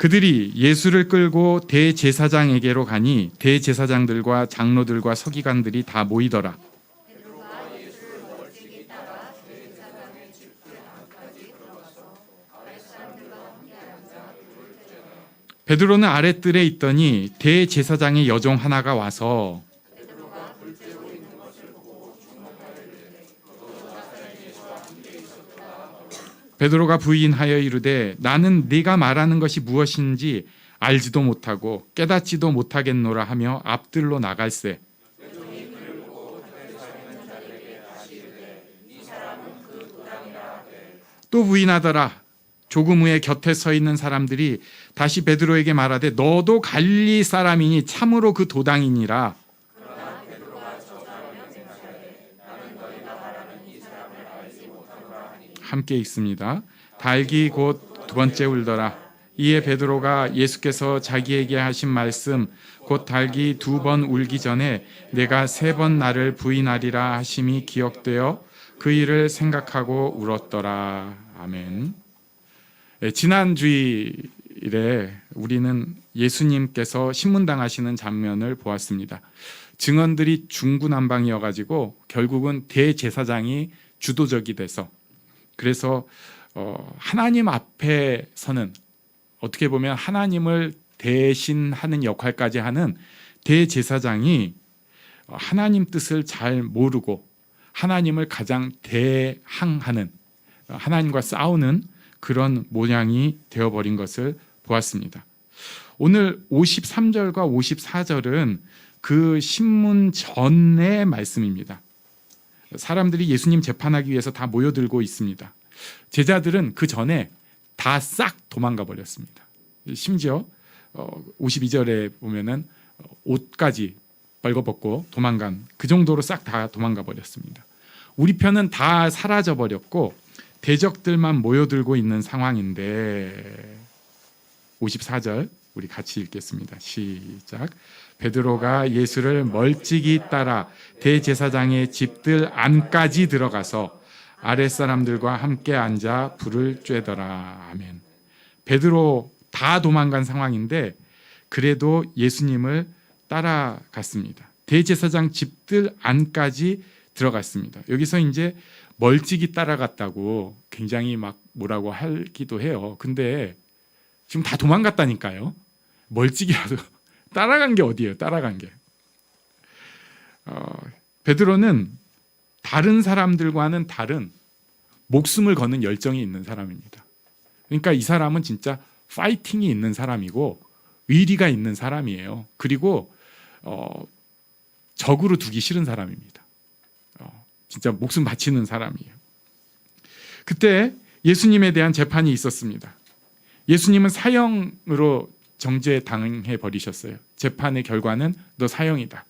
그들이 예수를 끌고 대제사장에게로 가니 대제사장들과 장로들과 서기관들이 다 모이더라. 베드로는 아랫뜰에 있더니 대제사장의 여종 하나가 와서 베드로가 부인하여 이르되 나는 네가 말하는 것이 무엇인지 알지도 못하고 깨닫지도 못하겠노라 하며 앞뜰로 나갈새. 또 부인하더라. 조금 후에 곁에 서 있는 사람들이 다시 베드로에게 말하되 너도 갈릴리 사람이니 참으로 그 도당이니라. 함께 읽습니다. 닭이 곧 두 번째 울더라. 이에 베드로가 예수께서 자기에게 하신 말씀 곧 닭이 두 번 울기 전에 내가 세 번 나를 부인하리라 하심이 기억되어 그 일을 생각하고 울었더라. 아멘. 지난 주일에 우리는 예수님께서 신문당하시는 장면을 보았습니다. 증언들이 중구난방이어가지고 결국은 대제사장이 주도적이 돼서, 그래서 하나님 앞에서는 어떻게 보면 하나님을 대신하는 역할까지 하는 대제사장이 하나님 뜻을 잘 모르고 하나님을 가장 대항하는, 하나님과 싸우는 그런 모양이 되어버린 것을 보았습니다. 오늘 53절과 54절은 그 신문 전의 말씀입니다. 사람들이 예수님 재판하기 위해서 다 모여들고 있습니다. 제자들은 그 전에 다 싹 도망가 버렸습니다. 심지어 52절에 보면은 옷까지 벌거벗고 도망간, 그 정도로 싹 다 도망가 버렸습니다. 우리 편은 다 사라져 버렸고 대적들만 모여들고 있는 상황인데 54절 우리 같이 읽겠습니다. 시작. 베드로가 예수를 멀찍이 따라 대제사장의 집들 안까지 들어가서 아랫사람들과 함께 앉아 불을 쬐더라. 아멘. 베드로 다 도망간 상황인데 그래도 예수님을 따라갔습니다. 대제사장 집들 안까지 들어갔습니다. 여기서 이제 멀찍이 따라갔다고 굉장히 막 뭐라고 하기도 해요. 근데 지금 다 도망갔다니까요. 멀찍이라도 따라간 게 어디예요? 따라간 게. 베드로는 다른 사람들과는 다른 목숨을 거는 열정이 있는 사람입니다. 그러니까 이 사람은 진짜 파이팅이 있는 사람이고 의리가 있는 사람이에요. 그리고 적으로 두기 싫은 사람입니다. 진짜 목숨 바치는 사람이에요. 그때 예수님에 대한 재판이 있었습니다. 예수님은 사형으로 정죄 당해 버리셨어요. 재판의 결과는 너 사형이다.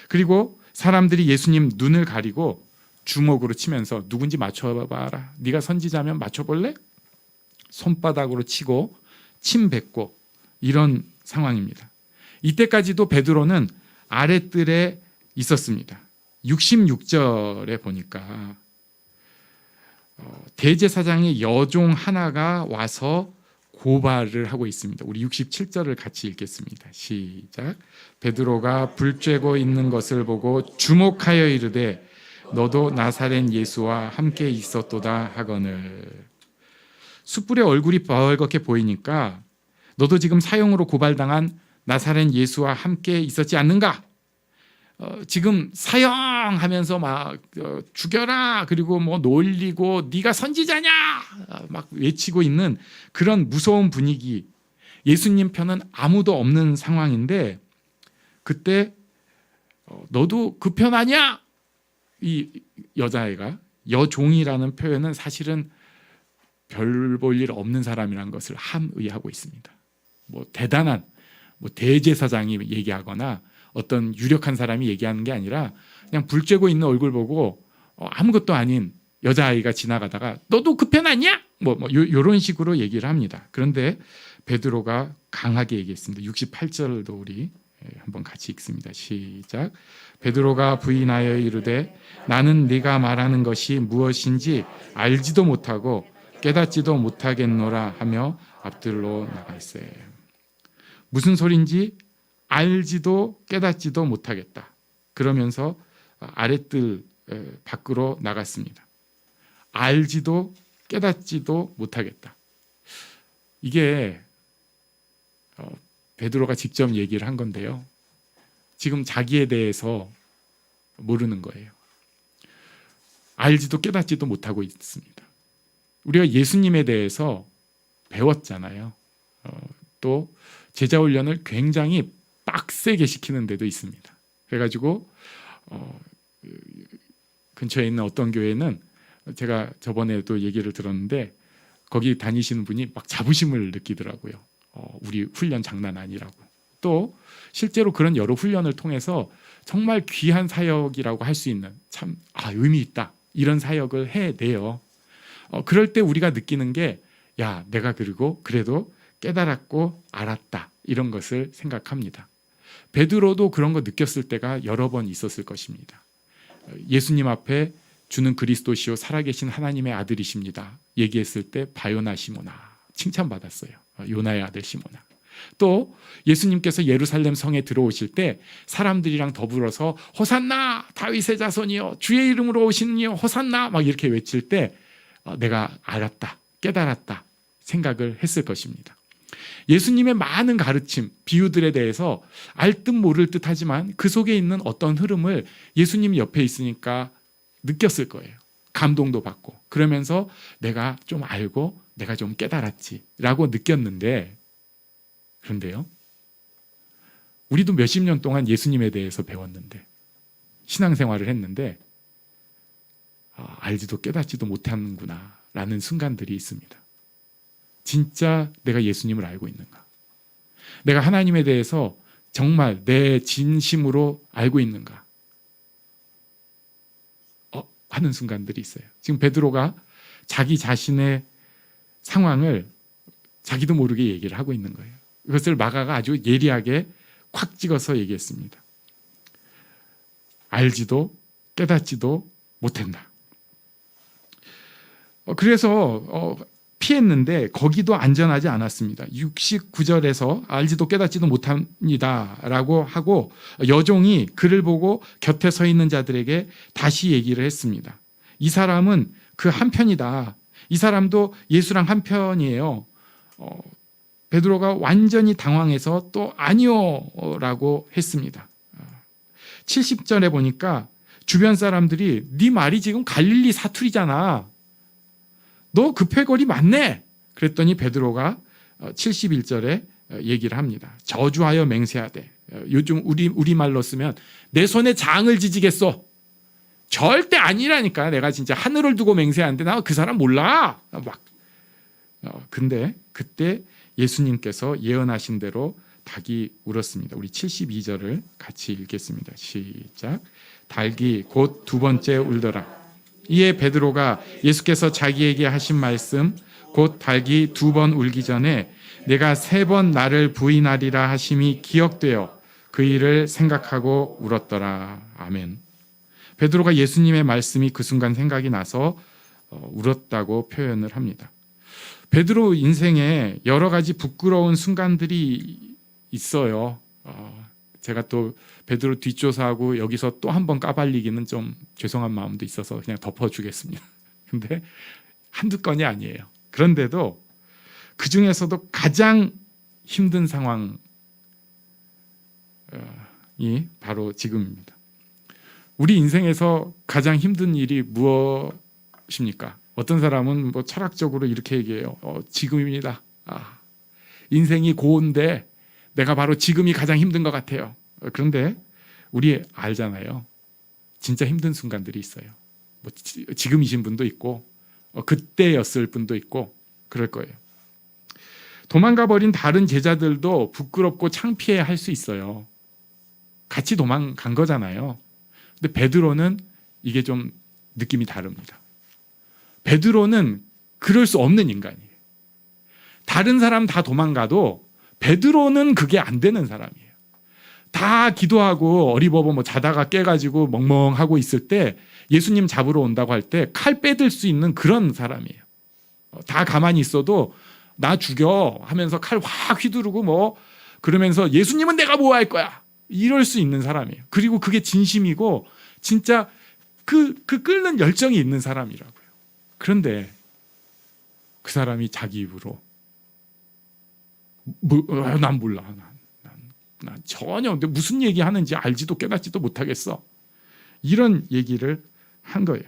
그리고 사람들이 예수님 눈을 가리고 주먹으로 치면서 누군지 맞춰봐라. 네가 선지자면 맞춰볼래? 손바닥으로 치고 침 뱉고 이런 상황입니다. 이때까지도 베드로는 아랫뜰에 있었습니다. 66절에 보니까 대제사장의 여종 하나가 와서 고발을 하고 있습니다. 우리 67절을 같이 읽겠습니다. 시작. 베드로가 불 쬐고 있는 것을 보고 주목하여 이르되 너도 나사렛 예수와 함께 있었도다 하거늘. 숯불에 얼굴이 벌겋게 보이니까 너도 지금 사형으로 고발당한 나사렛 예수와 함께 있었지 않는가? 지금 사형하면서 막 죽여라, 그리고 뭐 놀리고 네가 선지자냐 막 외치고 있는 그런 무서운 분위기. 예수님 편은 아무도 없는 상황인데 그때 너도 그 편 아니야? 이 여자애가, 여종이라는 표현은 사실은 별 볼 일 없는 사람이라는 것을 함의하고 있습니다. 뭐 대단한 대제사장이 얘기하거나 어떤 유력한 사람이 얘기하는 게 아니라 그냥 불 쬐고 있는 얼굴 보고 아무것도 아닌 여자아이가 지나가다가 너도 그 편 아니야? 이런 식으로 얘기를 합니다. 그런데 베드로가 강하게 얘기했습니다. 68절도 우리 한번 같이 읽습니다. 시작. 베드로가 부인하여 이르되 나는 네가 말하는 것이 무엇인지 알지도 못하고 깨닫지도 못하겠노라 하며 앞들로 나가 있어요. 무슨 소린지 알지도 깨닫지도 못하겠다. 그러면서 아랫뜰 밖으로 나갔습니다. 알지도 깨닫지도 못하겠다. 이게 베드로가 직접 얘기를 한 건데요. 지금 자기에 대해서 모르는 거예요. 알지도 깨닫지도 못하고 있습니다. 우리가 예수님에 대해서 배웠잖아요. 또 제자 훈련을 굉장히 빡세게 시키는 데도 있습니다. 그래가지고 근처에 있는 어떤 교회는 제가 저번에도 얘기를 들었는데 거기 다니시는 분이 막 자부심을 느끼더라고요. 우리 훈련 장난 아니라고. 또 실제로 그런 여러 훈련을 통해서 정말 귀한 사역이라고 할 수 있는 참 의미 있다 이런 사역을 해내요. 그럴 때 우리가 느끼는 게 야, 내가 그래도 깨달았고 알았다 이런 것을 생각합니다. 베드로도 그런 거 느꼈을 때가 여러 번 있었을 것입니다. 예수님 앞에 주는 그리스도시요 살아계신 하나님의 아들이십니다 얘기했을 때 바요나 시모나 칭찬받았어요. 요나의 아들 시모나. 또 예수님께서 예루살렘 성에 들어오실 때 사람들이랑 더불어서 호산나 다윗의 자손이여 주의 이름으로 오시는 이여 호산나 막 이렇게 외칠 때 내가 알았다 깨달았다 생각을 했을 것입니다. 예수님의 많은 가르침 비유들에 대해서 알 듯 모를 듯 하지만 그 속에 있는 어떤 흐름을 예수님 옆에 있으니까 느꼈을 거예요. 감동도 받고 그러면서 내가 좀 알고 내가 좀 깨달았지라고 느꼈는데 그런데요. 우리도 몇십 년 동안 예수님에 대해서 배웠는데 신앙생활을 했는데 알지도 깨닫지도 못하는구나 라는 순간들이 있습니다. 진짜 내가 예수님을 알고 있는가? 내가 하나님에 대해서 정말 내 진심으로 알고 있는가? 하는 순간들이 있어요. 지금 베드로가 자기 자신의 상황을 자기도 모르게 얘기를 하고 있는 거예요. 그것을 마가가 아주 예리하게 콱 찍어서 얘기했습니다. 알지도 깨닫지도 못한다. 그래서 피했는데 거기도 안전하지 않았습니다. 69절에서 알지도 깨닫지도 못합니다라고 하고 여종이 그를 보고 곁에 서 있는 자들에게 다시 얘기를 했습니다. 이 사람은 그 한편이다. 이 사람도 예수랑 한편이에요. 베드로가 완전히 당황해서 또 아니요라고 했습니다. 70절에 보니까 주변 사람들이 네 말이 지금 갈릴리 사투리잖아. 너 급해거리 맞네. 그랬더니 베드로가 71절에 얘기를 합니다. 저주하여 맹세하되 요즘 우리말로 쓰면 내 손에 장을 지지겠소. 절대 아니라니까. 내가 진짜 하늘을 두고 맹세하는데 나 그 사람 몰라. 근데 그때 예수님께서 예언하신 대로 닭이 울었습니다. 우리 72절을 같이 읽겠습니다. 시작. 닭이 곧 두 번째 울더라. 이에 베드로가 예수께서 자기에게 하신 말씀 곧 닭이 두 번 울기 전에 내가 세 번 나를 부인하리라 하심이 기억되어 그 일을 생각하고 울었더라. 아멘. 베드로가 예수님의 말씀이 그 순간 생각이 나서 울었다고 표현을 합니다. 베드로 인생에 여러 가지 부끄러운 순간들이 있어요. 제가 또 베드로 뒷조사하고 여기서 또 한 번 까발리기는 좀 죄송한 마음도 있어서 그냥 덮어주겠습니다. 근데 한두 건이 아니에요. 그런데도 그 중에서도 가장 힘든 상황이 바로 지금입니다. 우리 인생에서 가장 힘든 일이 무엇입니까? 어떤 사람은 뭐 철학적으로 이렇게 얘기해요. 지금입니다. 인생이 고운데 내가 바로 지금이 가장 힘든 것 같아요. 그런데 우리 알잖아요. 진짜 힘든 순간들이 있어요. 뭐 지금이신 분도 있고 그때였을 분도 있고 그럴 거예요. 도망가 버린 다른 제자들도 부끄럽고 창피해 할 수 있어요. 같이 도망간 거잖아요. 근데 베드로는 이게 좀 느낌이 다릅니다. 베드로는 그럴 수 없는 인간이에요. 다른 사람 다 도망가도 베드로는 그게 안 되는 사람이에요. 다 기도하고 어리버버 뭐 자다가 깨가지고 멍멍하고 있을 때 예수님 잡으러 온다고 할 때 칼 빼들 수 있는 그런 사람이에요. 다 가만히 있어도 나 죽여 하면서 칼 확 휘두르고 뭐 그러면서 예수님은 내가 뭐 할 거야 이럴 수 있는 사람이에요. 그리고 그게 진심이고 진짜 그 끓는 열정이 있는 사람이라고요. 그런데 그 사람이 자기 입으로 난 몰라. 난 전혀 무슨 얘기하는지 알지도 깨닫지도 못하겠어. 이런 얘기를 한 거예요.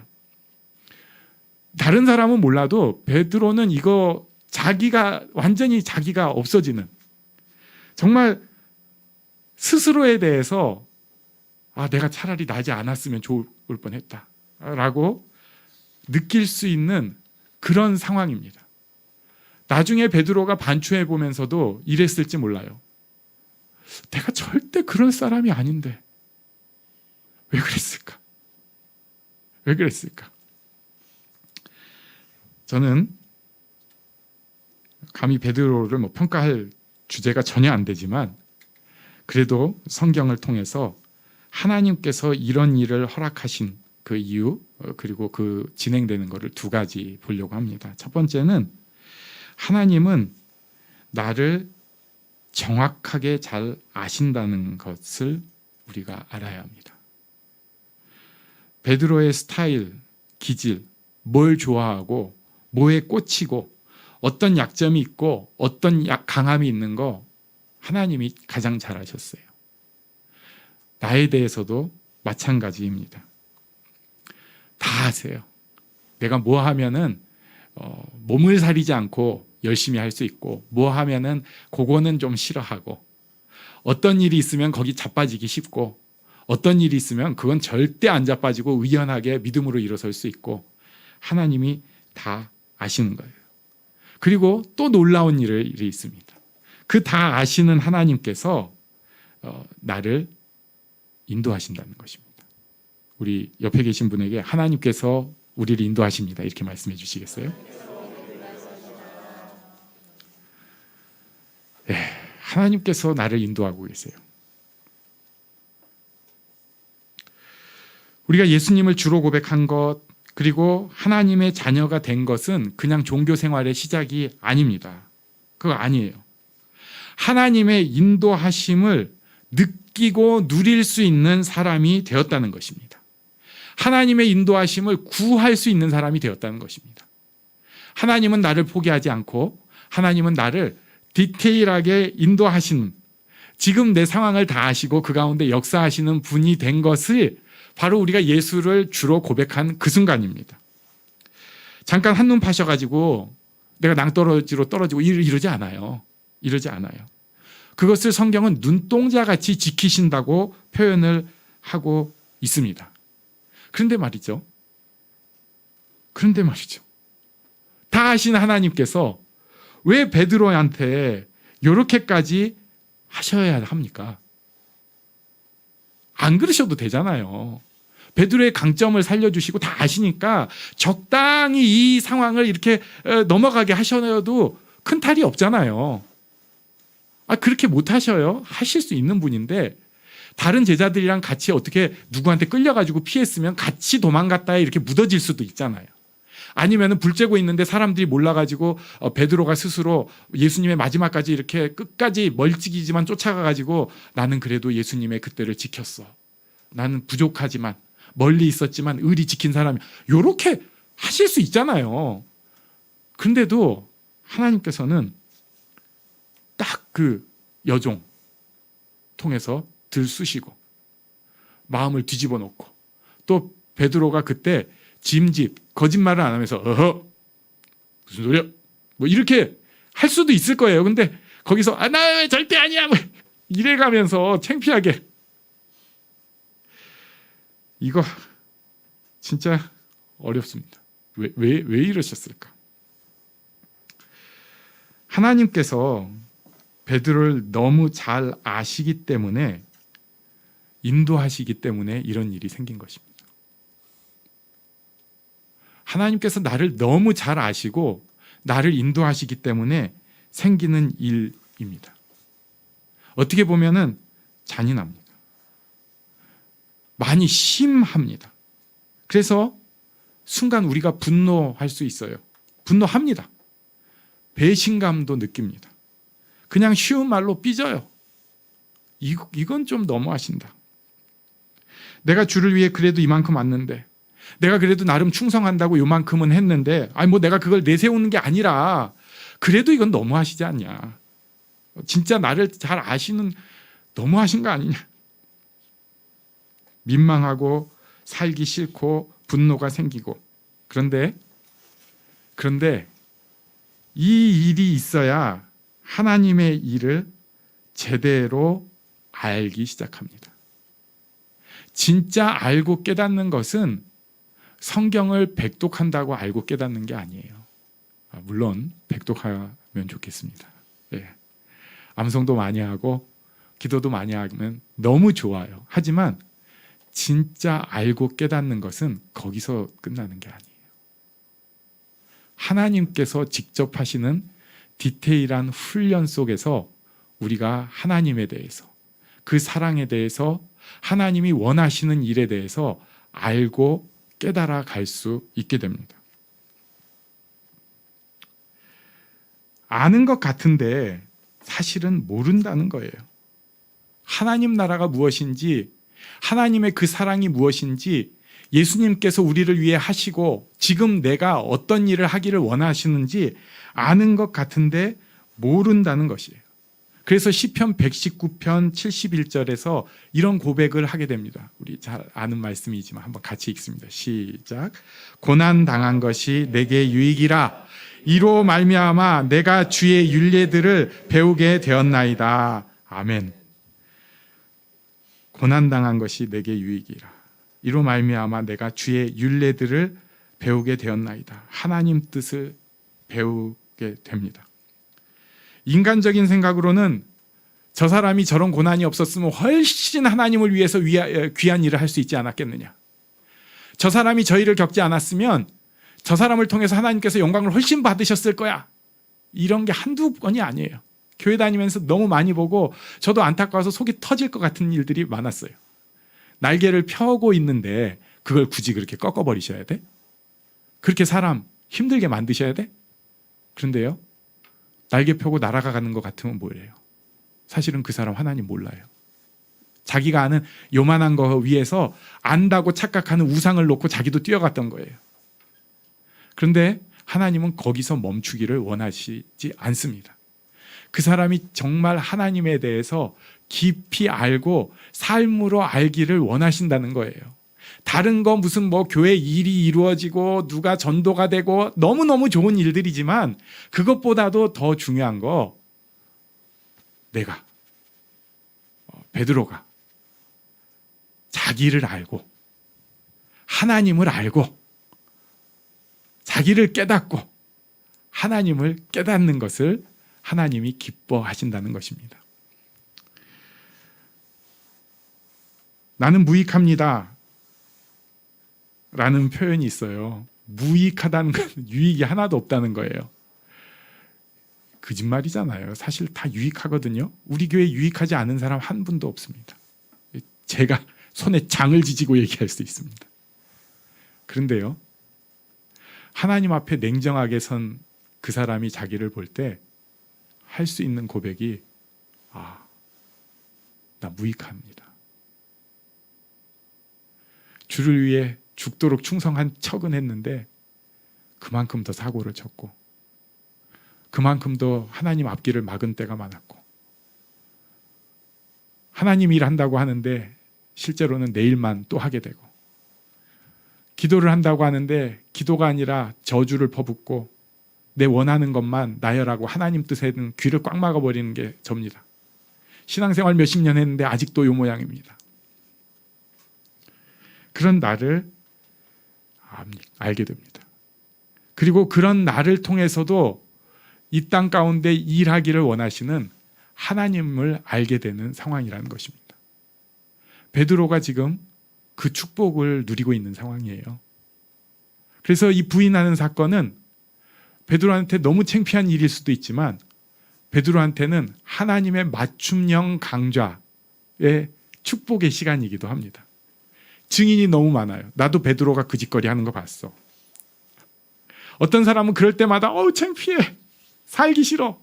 다른 사람은 몰라도 베드로는 이거 완전히 자기가 없어지는, 정말 스스로에 대해서 내가 차라리 나지 않았으면 좋을 뻔했다 라고 느낄 수 있는 그런 상황입니다. 나중에 베드로가 반추해 보면서도 이랬을지 몰라요. 내가 절대 그럴 사람이 아닌데 왜 그랬을까? 왜 그랬을까? 저는 감히 베드로를 평가할 주제가 전혀 안 되지만 그래도 성경을 통해서 하나님께서 이런 일을 허락하신 그 이유 그리고 그 진행되는 것을 두 가지 보려고 합니다. 첫 번째는 하나님은 나를 정확하게 잘 아신다는 것을 우리가 알아야 합니다. 베드로의 스타일, 기질, 뭘 좋아하고 뭐에 꽂히고 어떤 약점이 있고 어떤 강함이 있는 거 하나님이 가장 잘 아셨어요. 나에 대해서도 마찬가지입니다. 다 아세요. 내가 뭐 하면은 몸을 사리지 않고 열심히 할 수 있고 뭐 하면은 그거는 좀 싫어하고 어떤 일이 있으면 거기 자빠지기 쉽고 어떤 일이 있으면 그건 절대 안 자빠지고 의연하게 믿음으로 일어설 수 있고 하나님이 다 아시는 거예요. 그리고 또 놀라운 일이 있습니다. 그 다 아시는 하나님께서 나를 인도하신다는 것입니다. 우리 옆에 계신 분에게 하나님께서 우리를 인도하십니다. 이렇게 말씀해 주시겠어요? 네, 하나님께서 나를 인도하고 계세요. 우리가 예수님을 주로 고백한 것 그리고 하나님의 자녀가 된 것은 그냥 종교 생활의 시작이 아닙니다. 그거 아니에요. 하나님의 인도하심을 느끼고 누릴 수 있는 사람이 되었다는 것입니다. 하나님의 인도하심을 구할 수 있는 사람이 되었다는 것입니다. 하나님은 나를 포기하지 않고 하나님은 나를 디테일하게 인도하신, 지금 내 상황을 다 아시고 그 가운데 역사하시는 분이 된 것을 바로 우리가 예수를 주로 고백한 그 순간입니다. 잠깐 한눈 파셔가지고 내가 낭떠러지로 떨어지고 이러지 않아요. 이러지 않아요. 그것을 성경은 눈동자같이 지키신다고 표현을 하고 있습니다. 그런데 말이죠. 다 아시는 하나님께서 왜 베드로한테 이렇게까지 하셔야 합니까? 안 그러셔도 되잖아요. 베드로의 강점을 살려주시고 다 아시니까 적당히 이 상황을 이렇게 넘어가게 하셔도 큰 탈이 없잖아요. 그렇게 못 하셔요? 하실 수 있는 분인데 다른 제자들이랑 같이 어떻게 누구한테 끌려가지고 피했으면 같이 도망갔다 이렇게 묻어질 수도 있잖아요. 아니면 불 쬐고 있는데 사람들이 몰라가지고 베드로가 스스로 예수님의 마지막까지 이렇게 끝까지 멀찍이지만 쫓아가가지고 나는 그래도 예수님의 그때를 지켰어. 나는 부족하지만 멀리 있었지만 의리 지킨 사람이, 이렇게 하실 수 있잖아요. 근데도 하나님께서는 딱 그 여종 통해서 들쑤시고 마음을 뒤집어 놓고 또 베드로가 그때 짐짓 거짓말을 안 하면서 무슨 소리야 뭐 이렇게 할 수도 있을 거예요. 근데 거기서 나 절대 아니야 뭐 이래가면서 창피하게, 이거 진짜 어렵습니다. 왜 이러셨을까? 하나님께서 베드로를 너무 잘 아시기 때문에, 인도하시기 때문에 이런 일이 생긴 것입니다. 하나님께서 나를 너무 잘 아시고 나를 인도하시기 때문에 생기는 일입니다. 어떻게 보면은 잔인합니다. 많이 심합니다. 그래서 순간 우리가 분노할 수 있어요. 분노합니다. 배신감도 느낍니다. 그냥 쉬운 말로 삐져요. 이건 좀 너무하신다. 내가 주를 위해 그래도 이만큼 왔는데, 내가 그래도 나름 충성한다고 요만큼은 했는데, 아니 뭐 내가 그걸 내세우는 게 아니라 그래도 이건 너무하시지 않냐. 진짜 나를 잘 아시는, 너무하신 거 아니냐. 민망하고 살기 싫고 분노가 생기고. 그런데 이 일이 있어야 하나님의 일을 제대로 알기 시작합니다. 진짜 알고 깨닫는 것은 성경을 백독한다고 알고 깨닫는 게 아니에요. 물론 백독하면 좋겠습니다. 예. 암송도 많이 하고 기도도 많이 하면 너무 좋아요. 하지만 진짜 알고 깨닫는 것은 거기서 끝나는 게 아니에요. 하나님께서 직접 하시는 디테일한 훈련 속에서 우리가 하나님에 대해서, 그 사랑에 대해서, 하나님이 원하시는 일에 대해서 알고 깨달아 갈 수 있게 됩니다. 아는 것 같은데 사실은 모른다는 거예요. 하나님 나라가 무엇인지, 하나님의 그 사랑이 무엇인지, 예수님께서 우리를 위해 하시고 지금 내가 어떤 일을 하기를 원하시는지 아는 것 같은데 모른다는 것이에요. 그래서 시편 119편 71절에서 이런 고백을 하게 됩니다. 우리 잘 아는 말씀이지만 한번 같이 읽습니다. 시작. 고난 당한 것이 내게 유익이라. 이로 말미암아 내가 주의 율례들을 배우게 되었나이다. 아멘. 고난 당한 것이 내게 유익이라. 이로 말미암아 내가 주의 율례들을 배우게 되었나이다. 하나님 뜻을 배우게 됩니다. 인간적인 생각으로는 저 사람이 저런 고난이 없었으면 훨씬 하나님을 위해서 귀한 일을 할 수 있지 않았겠느냐. 저 사람이 저 일을 겪지 않았으면 저 사람을 통해서 하나님께서 영광을 훨씬 받으셨을 거야. 이런 게 한두 번이 아니에요. 교회 다니면서 너무 많이 보고 저도 안타까워서 속이 터질 것 같은 일들이 많았어요. 날개를 펴고 있는데 그걸 굳이 그렇게 꺾어버리셔야 돼? 그렇게 사람 힘들게 만드셔야 돼? 그런데요, 날개 펴고 날아가는 것 같으면 뭐예요? 사실은 그 사람 하나님 몰라요. 자기가 아는 요만한 거 위에서 안다고 착각하는 우상을 놓고 자기도 뛰어갔던 거예요. 그런데 하나님은 거기서 멈추기를 원하시지 않습니다. 그 사람이 정말 하나님에 대해서 깊이 알고 삶으로 알기를 원하신다는 거예요. 다른 거 무슨 뭐 교회 일이 이루어지고 누가 전도가 되고 너무너무 좋은 일들이지만 그것보다도 더 중요한 거, 내가 베드로가 자기를 알고 하나님을 알고 자기를 깨닫고 하나님을 깨닫는 것을 하나님이 기뻐하신다는 것입니다. 나는 무익합니다 라는 표현이 있어요. 무익하다는 건 유익이 하나도 없다는 거예요. 거짓말이잖아요. 사실 다 유익하거든요. 우리 교회 유익하지 않은 사람 한 분도 없습니다. 제가 손에 장을 지지고 얘기할 수 있습니다. 그런데요, 하나님 앞에 냉정하게 선 그 사람이 자기를 볼 때 할 수 있는 고백이, 나 무익합니다. 주를 위해 죽도록 충성한 척은 했는데 그만큼 더 사고를 쳤고 그만큼 더 하나님 앞길을 막은 때가 많았고, 하나님 일한다고 하는데 실제로는 내일만 또 하게 되고, 기도를 한다고 하는데 기도가 아니라 저주를 퍼붓고 내 원하는 것만 나열하고 하나님 뜻에는 귀를 꽉 막아버리는 게 접니다. 신앙생활 몇십 년 했는데 아직도 요 모양입니다. 그런 나를 알게 됩니다. 그리고 그런 나를 통해서도 이 땅 가운데 일하기를 원하시는 하나님을 알게 되는 상황이라는 것입니다. 베드로가 지금 그 축복을 누리고 있는 상황이에요. 그래서 이 부인하는 사건은 베드로한테 너무 창피한 일일 수도 있지만 베드로한테는 하나님의 맞춤형 강좌의 축복의 시간이기도 합니다. 증인이 너무 많아요. 나도 베드로가 그 짓거리 하는 거 봤어. 어떤 사람은 그럴 때마다 창피해. 살기 싫어.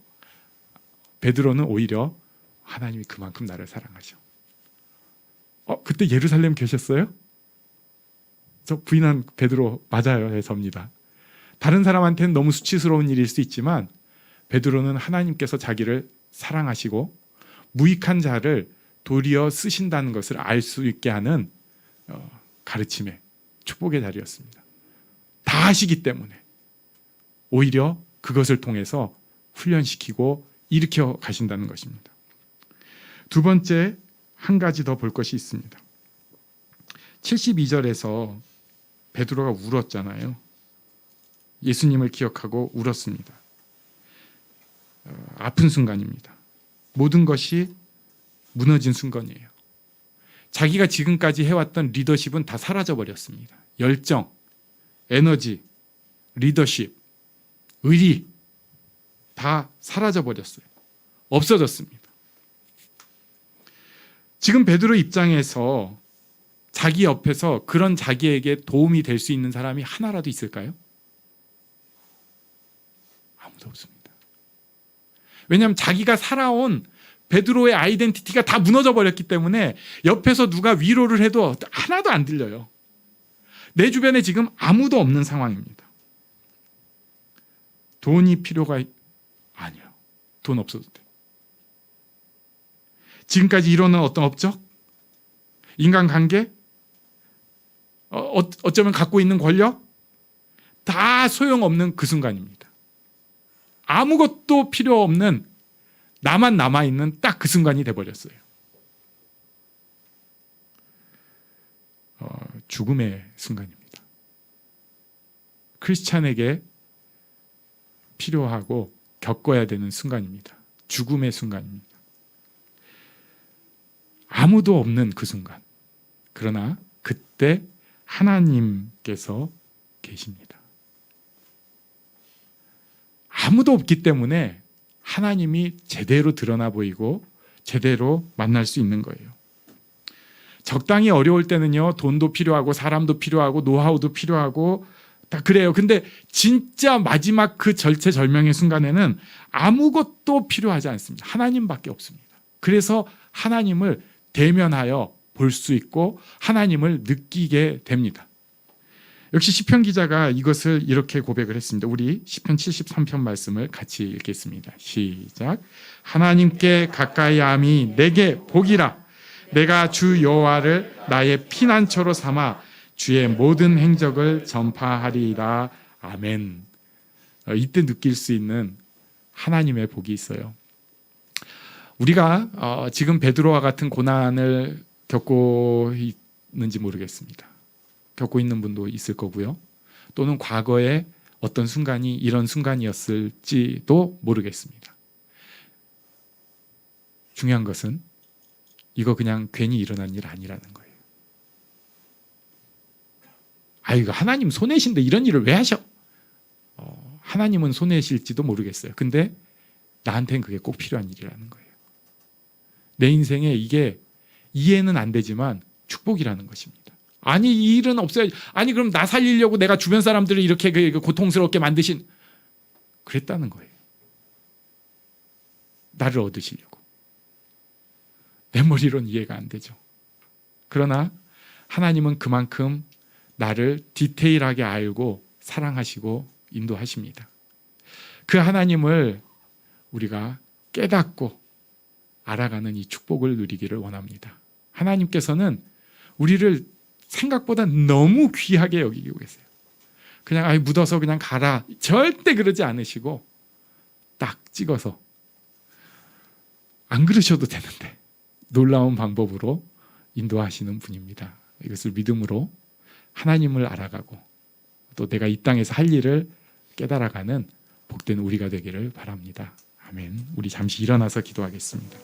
베드로는 오히려 하나님이 그만큼 나를 사랑하셔. 그때 예루살렘 계셨어요? 저 부인한 베드로 맞아요 해서입니다. 다른 사람한테는 너무 수치스러운 일일 수 있지만 베드로는 하나님께서 자기를 사랑하시고 무익한 자를 도리어 쓰신다는 것을 알 수 있게 하는 가르침의 축복의 자리였습니다. 다 하시기 때문에 오히려 그것을 통해서 훈련시키고 일으켜 가신다는 것입니다. 두 번째, 한 가지 더 볼 것이 있습니다. 72절에서 베드로가 울었잖아요. 예수님을 기억하고 울었습니다. 아픈 순간입니다. 모든 것이 무너진 순간이에요. 자기가 지금까지 해왔던 리더십은 다 사라져버렸습니다. 열정, 에너지, 리더십, 의리 다 사라져버렸어요. 없어졌습니다. 지금 베드로 입장에서 자기 옆에서 그런 자기에게 도움이 될 수 있는 사람이 하나라도 있을까요? 아무도 없습니다. 왜냐하면 자기가 살아온 베드로의 아이덴티티가 다 무너져 버렸기 때문에 옆에서 누가 위로를 해도 하나도 안 들려요. 내 주변에 지금 아무도 없는 상황입니다. 돈이 필요가 아니요. 돈 없어도 돼. 지금까지 이뤄낸 어떤 업적, 인간관계, 어쩌면 갖고 있는 권력 다 소용없는 그 순간입니다. 아무것도 필요 없는 나만 남아있는 딱 그 순간이 돼버렸어요. 죽음의 순간입니다. 크리스찬에게 필요하고 겪어야 되는 순간입니다. 죽음의 순간입니다. 아무도 없는 그 순간. 그러나 그때 하나님께서 계십니다. 아무도 없기 때문에 하나님이 제대로 드러나 보이고 제대로 만날 수 있는 거예요. 적당히 어려울 때는요, 돈도 필요하고 사람도 필요하고 노하우도 필요하고 다 그래요. 근데 진짜 마지막 그 절체절명의 순간에는 아무것도 필요하지 않습니다. 하나님밖에 없습니다. 그래서 하나님을 대면하여 볼 수 있고 하나님을 느끼게 됩니다. 역시 시편 기자가 이것을 이렇게 고백을 했습니다. 우리 시편 73편 말씀을 같이 읽겠습니다. 시작. 하나님께 가까이 함이 내게 복이라. 내가 주 여호와를 나의 피난처로 삼아 주의 모든 행적을 전파하리이다. 아멘. 이때 느낄 수 있는 하나님의 복이 있어요. 우리가 지금 베드로와 같은 고난을 겪고 있는지 모르겠습니다. 겪고 있는 분도 있을 거고요. 또는 과거에 어떤 순간이 이런 순간이었을지도 모르겠습니다. 중요한 것은 이거 그냥 괜히 일어난 일 아니라는 거예요. 이거 하나님 손해신데 이런 일을 왜 하셔? 하나님은 손해실지도 모르겠어요. 근데 나한테는 그게 꼭 필요한 일이라는 거예요. 내 인생에 이게 이해는 안 되지만 축복이라는 것입니다. 아니 이 일은 없어야지. 아니 그럼 나 살리려고 내가 주변 사람들을 이렇게 고통스럽게 만드신 그랬다는 거예요. 나를 얻으시려고. 내 머리로는 이해가 안 되죠. 그러나 하나님은 그만큼 나를 디테일하게 알고 사랑하시고 인도하십니다. 그 하나님을 우리가 깨닫고 알아가는 이 축복을 누리기를 원합니다. 하나님께서는 우리를 생각보다 너무 귀하게 여기고 계세요. 그냥 묻어서 그냥 가라. 절대 그러지 않으시고 딱 찍어서 안 그러셔도 되는데 놀라운 방법으로 인도하시는 분입니다. 이것을 믿음으로 하나님을 알아가고 또 내가 이 땅에서 할 일을 깨달아가는 복된 우리가 되기를 바랍니다. 아멘. 우리 잠시 일어나서 기도하겠습니다.